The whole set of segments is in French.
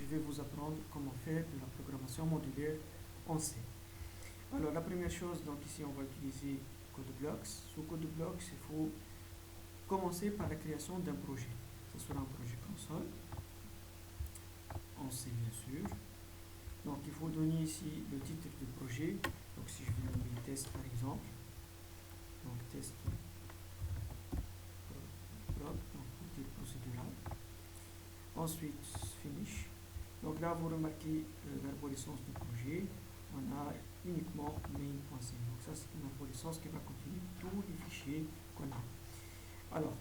vais vous apprendre comment faire de la programmation modulaire en C. Alors la première chose, donc ici on va utiliser CodeBlocks. Sous CodeBlocks, il faut commencer par la création d'un projet. Ce sera un projet console, en C bien sûr. Donc il faut donner ici le titre du projet. Donc si je vais nommer test par exemple, donc test prod, donc pour dire procédural. Ensuite finish. Donc là vous remarquez l'arborescence du projet. On a uniquement main.c. Donc ça c'est une arborescence qui va contenir tous les fichiers qu'on a. Alors,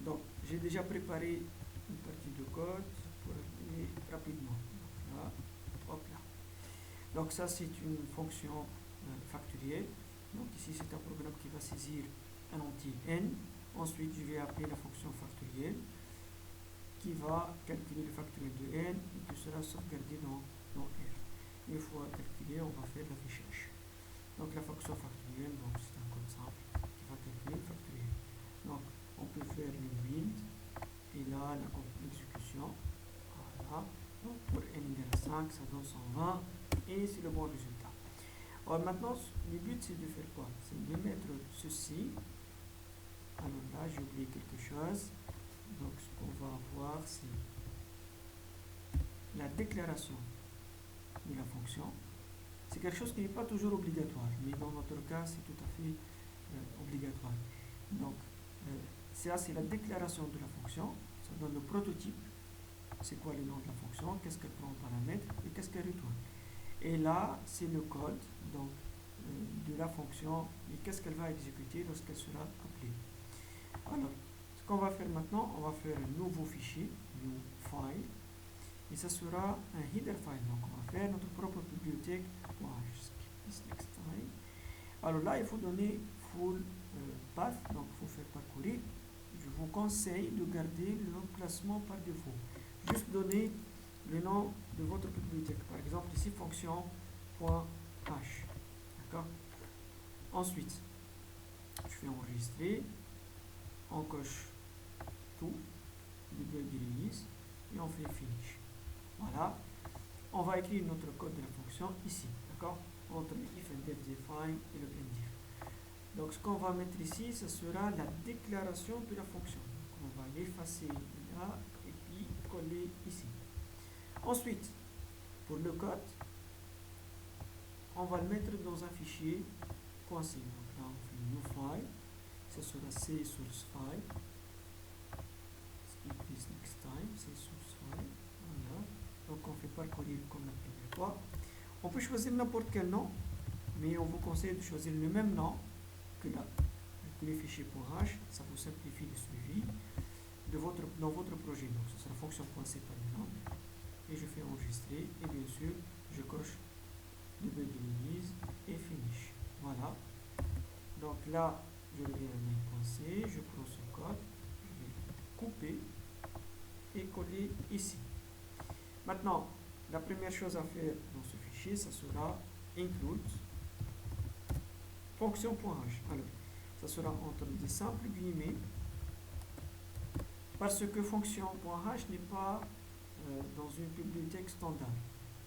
donc j'ai déjà préparé une partie de code pour aller rapidement. Donc là, hop là. Donc ça c'est une fonction factorielle. Donc ici c'est un programme qui va saisir un entier n. Ensuite je vais appeler la fonction factorielle qui va calculer le factoriel de n et qui sera sauvegardé dans R. Une fois calculé, on va faire l'affichage. Donc la fonction factorielle, donc c'est un code simple qui va calculer le factoriel. Donc on peut faire le build et là l'exécution. Voilà. Donc pour n égale 5, ça donne 120 et c'est le bon résultat. Alors maintenant, le but c'est de faire quoi? C'est de mettre ceci. Alors là, j'ai oublié quelque chose. Donc ce qu'on va avoir, c'est la déclaration de la fonction. C'est quelque chose qui n'est pas toujours obligatoire, mais dans notre cas, c'est tout à fait obligatoire. Donc, ça, c'est la déclaration de la fonction. Ça donne le prototype. C'est quoi le nom de la fonction? Qu'est-ce qu'elle prend en paramètre? Et qu'est-ce qu'elle retourne? Et là, c'est le code donc, de la fonction et qu'est-ce qu'elle va exécuter lorsqu'elle sera appelée. Alors, ce qu'on va faire maintenant, on va faire un nouveau fichier, new file. Et ça sera un header file. Donc, on va faire notre propre bibliothèque. Alors là, il faut donner full path, donc il faut faire parcourir. Je vous conseille de garder le placement par défaut. Juste donner le nom de votre bibliothèque. Par exemple, ici, fonction.h. D'accord? Ensuite, je fais enregistrer. On coche tout, debug release, et on fait finish. Voilà. On va écrire notre code de la fonction ici, d'accord? Entre le if and def define et le endif. Donc ce qu'on va mettre ici, ce sera la déclaration de la fonction. Donc, on va l'effacer là et puis coller ici. Ensuite, pour le code, on va le mettre dans un fichier .c. Donc là, on fait new file. Ce sera C source file. Skip this next time. C source file. Voilà. Donc on fait parcourir comme la première fois. On peut choisir n'importe quel nom, mais on vous conseille de choisir le même nom que les fichiers .h. Ça vous simplifie le suivi dans votre projet. Donc ce sera fonction.c par exemple. Et je fais enregistrer. Et bien sûr, je coche debug release et finish. Voilà. Donc là, je reviens à main.c, je prends ce code, je vais couper et coller ici. Maintenant, la première chose à faire dans ce fichier, ça sera include fonction.h. Alors, ça sera entre des simples guillemets, parce que fonction.h n'est pas dans une bibliothèque standard.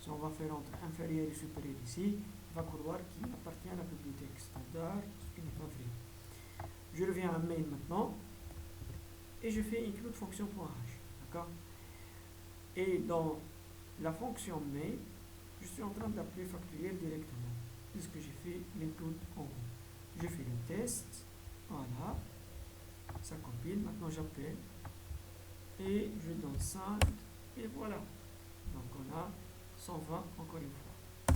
Si on va faire entre inférieur et supérieur ici, on va croire qu'il appartient à la bibliothèque standard, ce qui n'est pas vrai. Je reviens à main maintenant et je fais include fonction.h. D'accord? Et dans la fonction main, je suis en train d'appeler factoriel directement, puisque j'ai fait l'include en haut. Je fais le test, voilà, ça compile, maintenant j'appelle et je donne 5 et voilà. Donc on a 120 encore une fois.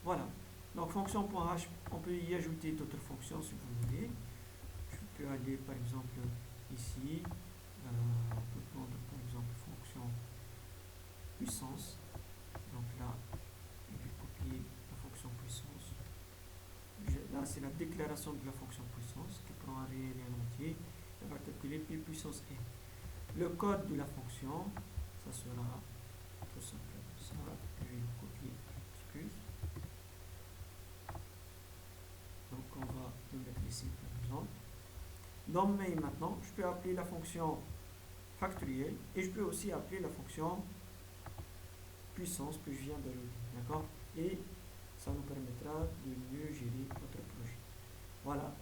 Voilà. Donc fonction.h, on peut y ajouter d'autres fonctions si vous voulez. Je peux aller par exemple ici, on peut prendre par exemple fonction puissance. Donc là, je vais copier la fonction puissance. Là, c'est la déclaration de la fonction puissance qui prend un réel et un entier. Elle va calculer P puissance n. Le code de la fonction, ça sera tout simplement ça. Je vais le copier, excuse. Donc on va le mettre ici par exemple. Dans main maintenant, je peux appeler la fonction factorielle et je peux aussi appeler la fonction puissance que je viens d'ajouter. D'accord? Et ça nous permettra de mieux gérer notre projet. Voilà.